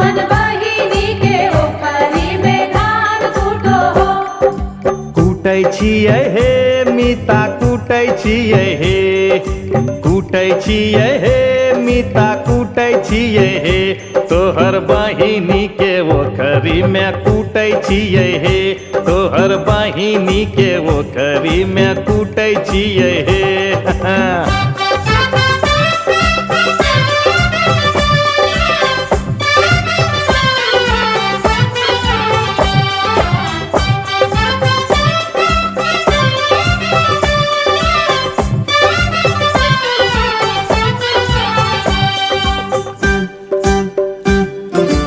धान बहिनी के ओखरी में धान कूटो हो। कूटै छियै हे मीता कूटै छियै हे, कूटै छियै हे मीता कूटै छियै हे, तोहर बहिनी के ओखरी में कूटै छियै हे, तोहर बहिनी के ओखरी में कूटै छियै हे।